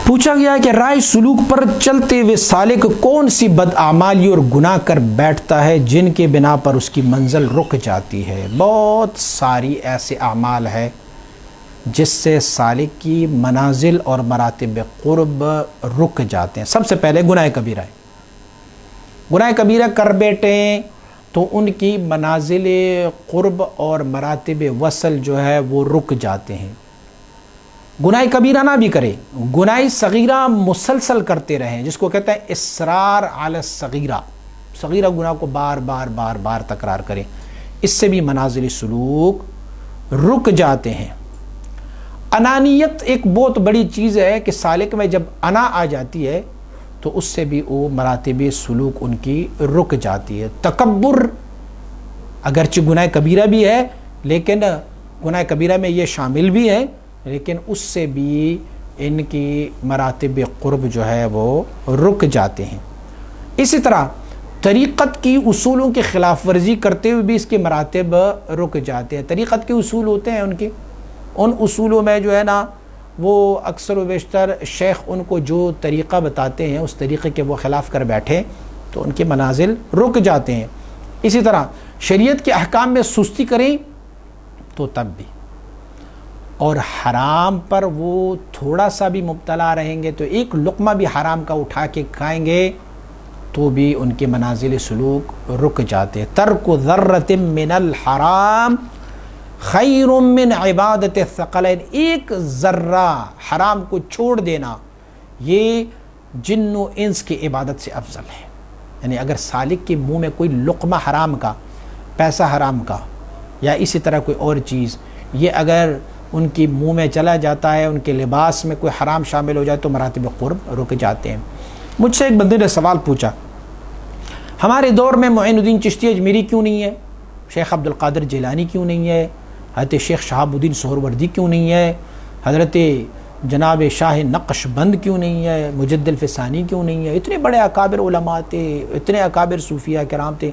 پوچھا گیا کہ رائے سلوک پر چلتے ہوئے سالک کون سی بدعمالی اور گناہ کر بیٹھتا ہے جن کے بنا پر اس کی منزل رک جاتی ہے؟ بہت ساری ایسے اعمال ہے جس سے سالک کی منازل اور مراتب قرب رک جاتے ہیں۔ سب سے پہلے گناہ کبیرہ ہے۔ گناہ کبیرہ کر بیٹھے تو ان کی منازل قرب اور مراتب وصل جو ہے وہ رک جاتے ہیں۔ گناہ کبیرہ نہ بھی کرے، گناہ صغیرہ مسلسل کرتے رہیں، جس کو کہتے ہیں اصرار علی الصغیرہ، صغیرہ گناہ کو بار بار تکرار کریں، اس سے بھی منازل سلوک رک جاتے ہیں۔ انانیت ایک بہت بڑی چیز ہے کہ سالک میں جب انا آ جاتی ہے تو اس سے بھی وہ مراتب سلوک ان کی رک جاتی ہے۔ تکبر اگرچہ گناہ کبیرہ بھی ہے، لیکن گناہ کبیرہ میں یہ شامل بھی ہے، لیکن اس سے بھی ان کی مراتب قرب جو ہے وہ رک جاتے ہیں۔ اسی طرح طریقت کی اصولوں کی خلاف ورزی کرتے ہوئے بھی اس کے مراتب رک جاتے ہیں۔ طریقت کے اصول ہوتے ہیں ان اصولوں میں جو ہے نا وہ اکثر و بیشتر شیخ ان کو جو طریقہ بتاتے ہیں اس طریقے کے وہ خلاف کر بیٹھے تو ان کے منازل رک جاتے ہیں۔ اسی طرح شریعت کے احکام میں سستی کریں تو تب بھی، اور حرام پر وہ تھوڑا سا بھی مبتلا رہیں گے تو ایک لقمہ بھی حرام کا اٹھا کے کھائیں گے تو بھی ان کے منازل سلوک رک جاتے ہیں۔ ترک ذرۃ من الحرام خیر من عبادت الثقلین، ایک ذرہ حرام کو چھوڑ دینا یہ جن و انس کی عبادت سے افضل ہے۔ یعنی اگر سالک کے منہ میں کوئی لقمہ حرام کا، پیسہ حرام کا یا اسی طرح کوئی اور چیز، یہ اگر ان کی منہ میں چلا جاتا ہے، ان کے لباس میں کوئی حرام شامل ہو جائے تو مراتب قرب رک جاتے ہیں۔ مجھ سے ایک بندے نے سوال پوچھا، ہمارے دور میں معین الدین چشتی اجمیری کیوں نہیں ہے؟ شیخ عبد القادر جیلانی کیوں نہیں ہے؟ حضرت شیخ شہاب الدین سہروردی کیوں نہیں ہے؟ حضرت جناب شاہ نقش بند کیوں نہیں ہے؟ مجد الفسانی کیوں نہیں ہے؟ اتنے بڑے اکابر علماء تھے، اتنے اکابر صوفیہ کرام تھے،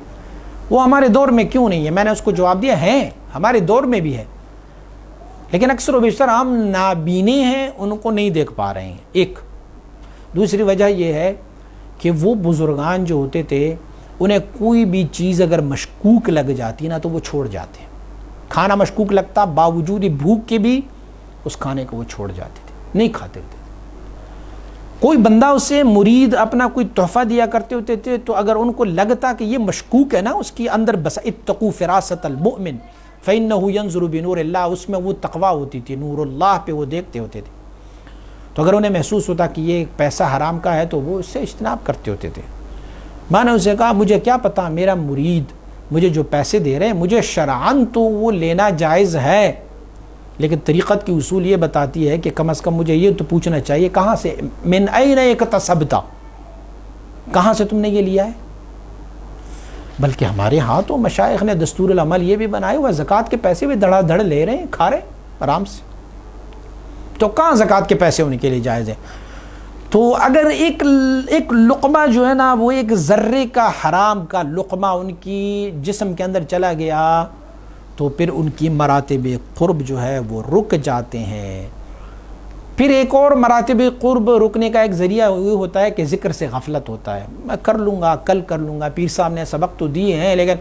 وہ ہمارے دور میں کیوں نہیں ہے؟ میں نے اس کو جواب دیا ہیں، ہمارے دور میں بھی ہے، لیکن اکثر و بیشتر ہم نابینے ہیں، ان کو نہیں دیکھ پا رہے ہیں۔ ایک دوسری وجہ یہ ہے کہ وہ بزرگان جو ہوتے تھے انہیں کوئی بھی چیز اگر مشکوک لگ جاتی نا تو وہ چھوڑ جاتے ہیں۔ کھانا مشکوک لگتا باوجود بھوک کے بھی اس کھانے کو وہ چھوڑ جاتے تھے، نہیں کھاتے تھے۔ کوئی بندہ اسے مرید اپنا کوئی تحفہ دیا کرتے ہوتے تھے تو اگر ان کو لگتا کہ یہ مشکوک ہے نا، اس کی اندر بس اتقوا فراست المؤمن فإنه ينظر بنور اللہ، اس میں وہ تقویٰ ہوتی تھی، نور اللہ پہ وہ دیکھتے ہوتے تھے، تو اگر انہیں محسوس ہوتا کہ یہ پیسہ حرام کا ہے تو وہ اس سے اجتناب کرتے ہوتے تھے۔ میں نے اسے کہا مجھے کیا پتا، میرا مرید مجھے جو پیسے دے رہے ہیں مجھے شرعاً تو وہ لینا جائز ہے، لیکن طریقت کی اصول یہ بتاتی ہے کہ کم از کم مجھے یہ تو پوچھنا چاہیے کہاں سے، من این اکتسبت، کہاں سے تم نے یہ لیا ہے؟ بلکہ ہمارے ہاں تو مشائخ نے دستور العمل یہ بھی بنائے ہوا، زکوٰۃ کے پیسے بھی دھڑا دھڑ لے رہے ہیں، کھا رہے ہیں آرام سے، تو کہاں زکوٰۃ کے پیسے ان کے لیے جائز ہیں؟ تو اگر ایک لقمہ جو ہے نا وہ ایک ذرے کا حرام کا لقمہ ان کی جسم کے اندر چلا گیا تو پھر ان کی مراتب قرب جو ہے وہ رک جاتے ہیں۔ پھر ایک اور مراتب قرب رکنے کا ایک ذریعہ یہ ہوتا ہے کہ ذکر سے غفلت ہوتا ہے، میں کر لوں گا، کل کر لوں گا، پیر صاحب نے سبق تو دیے ہیں لیکن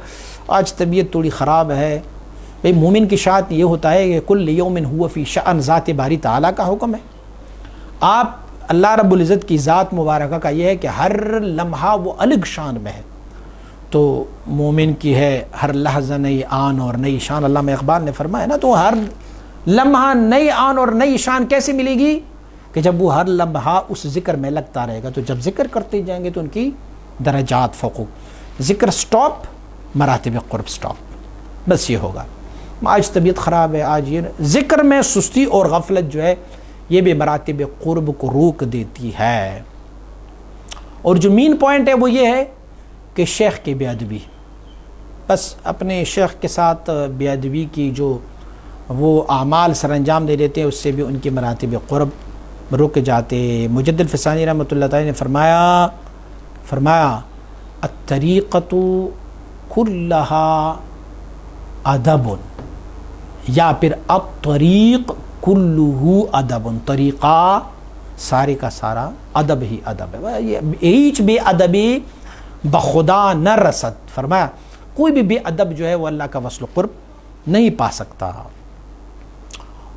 آج طبیعت تھوڑی خراب ہے۔ بھئی مومن کی شان یہ ہوتا ہے کہ کل یوم ہوا فی شأن، ذات باری تعالیٰ کا حکم ہے۔ آپ اللہ رب العزت کی ذات مبارکہ کا یہ ہے کہ ہر لمحہ وہ الگ شان میں ہے، تو مومن کی ہے ہر لحظہ نئی آن اور نئی شان، علامہ اقبال نے فرمایا نا، تو ہر لمحہ نئی آن اور نئی شان کیسے ملے گی؟ کہ جب وہ ہر لمحہ اس ذکر میں لگتا رہے گا، تو جب ذکر کرتے جائیں گے تو ان کی درجات فوق، ذکر سٹاپ، مراتب قرب سٹاپ، بس یہ ہوگا۔ آج طبیعت خراب ہے، آج یہ ذکر میں سستی اور غفلت جو ہے یہ بھی مراتب قرب کو روک دیتی ہے۔ اور جو مین پوائنٹ ہے وہ یہ ہے کہ شیخ کی بے ادبی، بس اپنے شیخ کے ساتھ بے ادبی کی جو وہ اعمال سر انجام دے دیتے ہیں اس سے بھی ان کی مراتب قرب رک جاتے۔ مجد الفسانی رحمۃ اللہ تعالی نے فرمایا الطریقۃ کلھا ادب، یا پھر الطریق کلہ ادب، طریقہ سارے کا سارا ادب ہی ادب ہے. ایچ بے ادبی بخدا نہ رسد, فرمایا کوئی بھی بے ادب جو ہے وہ اللہ کا وصل و قرب نہیں پا سکتا.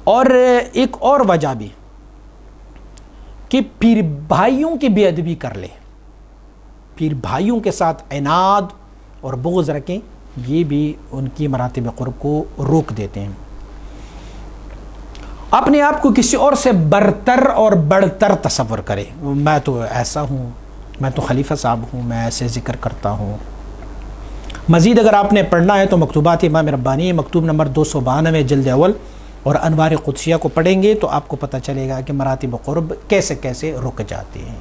اور ایک اور وجہ بھی کہ پیر بھائیوں کی بے ادبی کر لے, پیر بھائیوں کے ساتھ عناد اور بغض رکھیں, یہ بھی ان کی مراتب قرب کو روک دیتے ہیں. اپنے آپ کو کسی اور سے برتر اور بڑھتر تصور کرے, میں تو ایسا ہوں, میں تو خلیفہ صاحب ہوں, میں ایسے ذکر کرتا ہوں. مزید اگر آپ نے پڑھنا ہے تو مکتوبات امام ربانی مکتوب نمبر 292 جلد اول اور انوار قدسیہ کو پڑھیں گے تو آپ کو پتہ چلے گا کہ مراتب قرب کیسے کیسے رک جاتے ہیں.